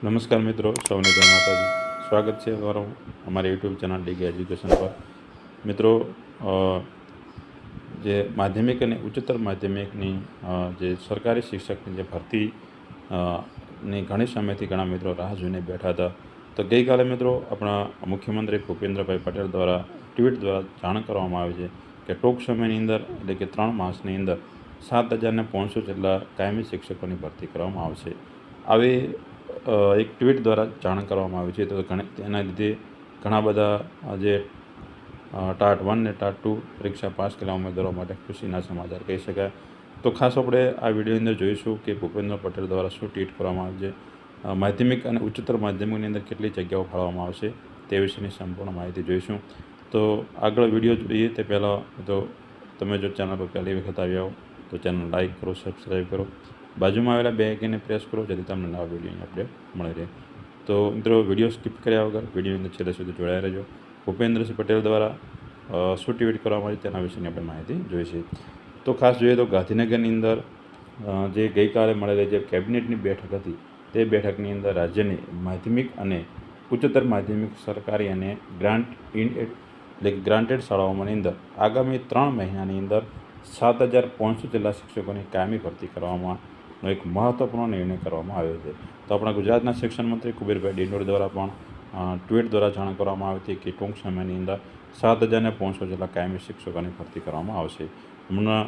નમસ્કાર મિત્રો, સૌને જય માતાજી. સ્વાગત છે તમારું અમારી યુટ્યુબ ચેનલ ડીકે એજ્યુકેશન પર. મિત્રો, જે માધ્યમિક અને ઉચ્ચતર માધ્યમિકની જે સરકારી શિક્ષકની જે ભરતી ની ઘણી સમયથી ઘણા મિત્રો રાહ જોઈને બેઠા હતા. તો ગઈકાલે મિત્રો આપણા મુખ્યમંત્રી ભૂપેન્દ્રભાઈ પટેલ દ્વારા ટ્વીટ દ્વારા જાણ કરવામાં આવી છે કે ટૂંક સમયની અંદર એટલે કે 3 માસની અંદર 7,500 જેટલા કાયમી શિક્ષકોની ભરતી કરવામાં આવશે. આવી એક ટ્વીટ દ્વારા જાણ કરવામાં આવી છે. તો તેના લીધે ઘણા બધા જે ટાટ 1 ને ટાટ 2 પરીક્ષા પાસ કરેલા ઉમેદવારો માટે ખુશીના સમાચાર કહી શકાય. તો ખાસ આપણે આ વિડીયોની અંદર જોઈશું કે ભૂપેન્દ્ર પટેલ દ્વારા શું ટ્વીટ કરવામાં આવે છે, માધ્યમિક અને ઉચ્ચતર માધ્યમિકની અંદર કેટલી જગ્યાઓ ફાળવવામાં આવશે તે વિશેની સંપૂર્ણ માહિતી જોઈશું. તો આગળ વિડીયો જોઈએ તે પહેલાં તો તમે જો ચેનલ પર પહેલી વખત આવ્યા હો તો ચેનલ લાઇક કરો, સબસ્ક્રાઈબ કરો, બાજુમાં આવેલા બે આઇકનને પ્રેસ કરો જેથી તમને નવા વિડીયોની અપડેટ મળી રહે. તો મિત્રો, વિડીયો સ્કીપ કર્યા વગર વિડીયોની અંદર છેલ્લે સુધી જોડાયા રહેજો. ભૂપેન્દ્રસિંહ પટેલ દ્વારા શું ટ્વીટ કરવામાં આવી તેના વિશેની આપણે માહિતી જોઈશે. તો ખાસ જોઈએ તો ગાંધીનગરની અંદર જે ગઈકાલે મળેલી જે કેબિનેટની બેઠક હતી તે બેઠકની અંદર રાજ્યની માધ્યમિક અને ઉચ્ચતર માધ્યમિક સરકારી અને એટલે કે ગ્રાન્ટેડ શાળાઓની અંદર આગામી 3 મહિનાની અંદર 7,500 જેટલા શિક્ષકોની કાયમી ભરતી કરવામાં એક મહત્ત્વપૂર્ણ નિર્ણય કરવામાં આવ્યો છે. તો આપણા ગુજરાતના શિક્ષણ મંત્રી કુબેરભાઈ ડિંડોર દ્વારા પણ ટ્વીટ દ્વારા જાણ કરવામાં આવી હતી કે ટૂંક સમયની અંદર 7,500 જેટલા કાયમી શિક્ષકોની ભરતી કરવામાં આવશે. હમણાં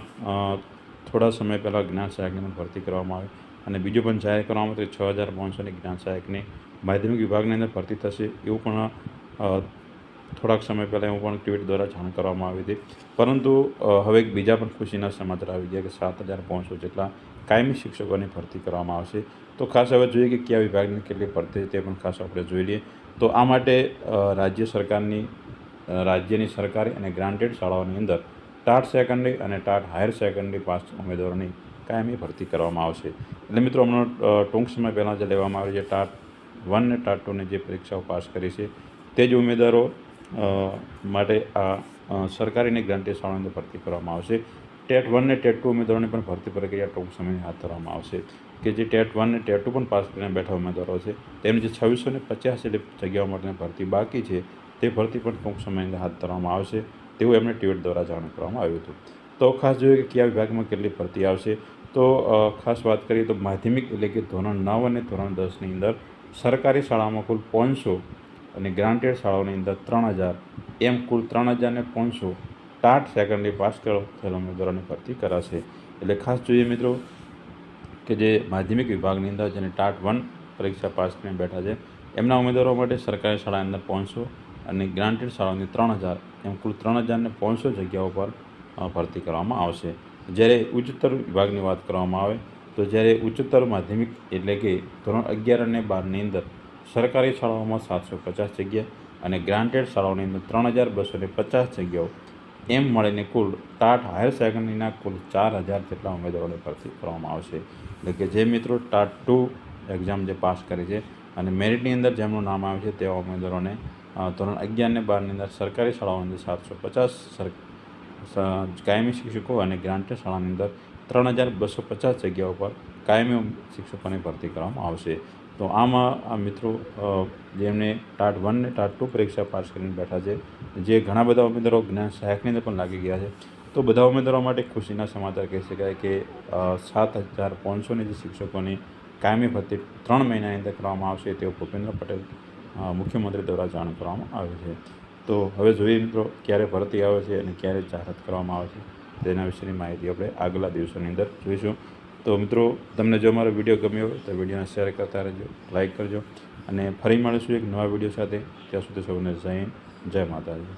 થોડા સમય પહેલાં જ્ઞાન સહાયકની પણ ભરતી કરવામાં આવી અને બીજું પણ જાહેર કરવામાં આવ્યું કે 6,500ની જ્ઞાન સહાયકની માધ્યમિક વિભાગની અંદર ભરતી થશે એવું પણ થોડાક સમય પહેલાં એવું પણ ટ્વીટ દ્વારા જાણ કરવામાં આવી હતી. પરંતુ હવે એક બીજા પણ ખુશીના સમાચાર આવી ગયા કે 7,500 જેટલા કાયમી શિક્ષકોની ભરતી કરવામાં આવશે. તો ખાસ હવે જોઈએ કે કયા વિભાગની કેટલી ભરતી તે પણ ખાસ આપણે જોઈ લઈએ. તો આ માટે રાજ્યની સરકારી અને ગ્રાન્ટેડ શાળાઓની અંદર ટાટ સેકન્ડરી અને ટાટ હાયર સેકન્ડરી પાસ ઉમેદવારોની કાયમી ભરતી કરવામાં આવશે. એટલે મિત્રો, હમણાં ટૂંક સમય પહેલાં જે લેવામાં આવી છે ટાટ 1 ને ટાટ 2ની જે પરીક્ષાઓ પાસ કરી છે તે જ ઉમેદવારો માટે આ સરકારી અને ગ્રાન્ટેડ શાળાઓની અંદર ભરતી કરવામાં આવશે. ટેટ 1 ને ટેટ 2 ઉમેદવારોની પણ ભરતી પ્રક્રિયા ટૂંક સમયમાં હાથ ધરવામાં આવશે. કે જે ટેટ 1 ને ટેટ 2 પણ પાસ કરીને બેઠા ઉમેદવારો છે તેમની જે 2650 જેટલી જગ્યાઓ માટેની ભરતી બાકી છે તે ભરતી પણ ટૂંક સમયની અંદર હાથ ધરવામાં આવશે તેવું એમણે ટ્વીટ દ્વારા જાણ કરવામાં આવ્યું હતું. તો ખાસ જોઈએ કે કયા વિભાગમાં કેટલી ભરતી આવશે. તો ખાસ વાત કરીએ તો માધ્યમિક એટલે કે ધોરણ 9 અને ધોરણ 10ની અંદર સરકારી શાળામાં કુલ 500 અને ગ્રાન્ટેડ શાળાઓની અંદર 3,000 એમ કુલ 3,500 ટાટ સેકન્ડરી પાસ થયેલા ઉમેદવારોની ભરતી કરાશે. એટલે ખાસ જોઈએ મિત્રો કે જે માધ્યમિક વિભાગની અંદર જેને ટાટ 1 પરીક્ષા પાસ કરીને બેઠા છે એમના ઉમેદવારો માટે સરકારી શાળાની અંદર 500 અને ગ્રાન્ટેડ શાળાની 3,000 એમ કુલ 3,500 જગ્યાઓ પર ભરતી કરવામાં આવશે. જ્યારે ઉચ્ચતર વિભાગની વાત કરવામાં આવે તો જ્યારે ઉચ્ચતર માધ્યમિક એટલે કે ધોરણ 11 અને 12ની અંદર સરકારી શાળાઓમાં 750 જગ્યા અને ગ્રાન્ટેડ શાળાઓની અંદર 3,250 જગ્યાઓ એમ મળીને કુલ ટાટ હાયર સેકન્ડરીના કુલ 4,000 જેટલા ઉમેદવારોને ભરતી કરવામાં આવશે. એટલે કે જે મિત્રો ટાટ 2 એક્ઝામ જે પાસ કરી છે અને મેરિટની અંદર જેમનું નામ આવે છે તેવા ઉમેદવારોને ધોરણ 11 અને 12ની અંદર સરકારી શાળાઓની અંદર 750 કાયમી શિક્ષકો અને ગ્રાન્ટેડ શાળાની અંદર 3,250 જગ્યાઓ પર કાયમી શિક્ષકોની ભરતી કરવામાં આવશે. તો આમાં આ મિત્રો જેમને ટાટ 1 ને ટાટ 2 પરીક્ષા પાસ કરીને બેઠા છે, જે ઘણા બધા ઉમેદવારો જ્ઞાન સહાયકની અંદર પણ લાગી ગયા છે, તો બધા ઉમેદવારો માટે ખુશીના સમાચાર કહી શકાય કે 7,500ની જે શિક્ષકોની કાયમી ભરતી 3 મહિનાની અંદર કરવામાં આવશે તેવું ભૂપેન્દ્ર પટેલ મુખ્યમંત્રી દ્વારા જાણ કરવામાં આવે છે. તો હવે જોઈએ મિત્રો ક્યારે ભરતી આવે છે અને ક્યારે જાહેરાત કરવામાં આવે છે તેના વિશેની માહિતી આપણે આગલા દિવસોની અંદર જોઈશું. તો મિત્રો, તમને જો અમારો વિડીયો ગમ્યો હોય તો વિડીયોને શેર કરતા રહેજો, લાઇક કરજો અને ફરી મળીશું એક નવા વિડીયો સાથે. ત્યાં સુધી સૌને જય હિન્દ, જય માતાજી.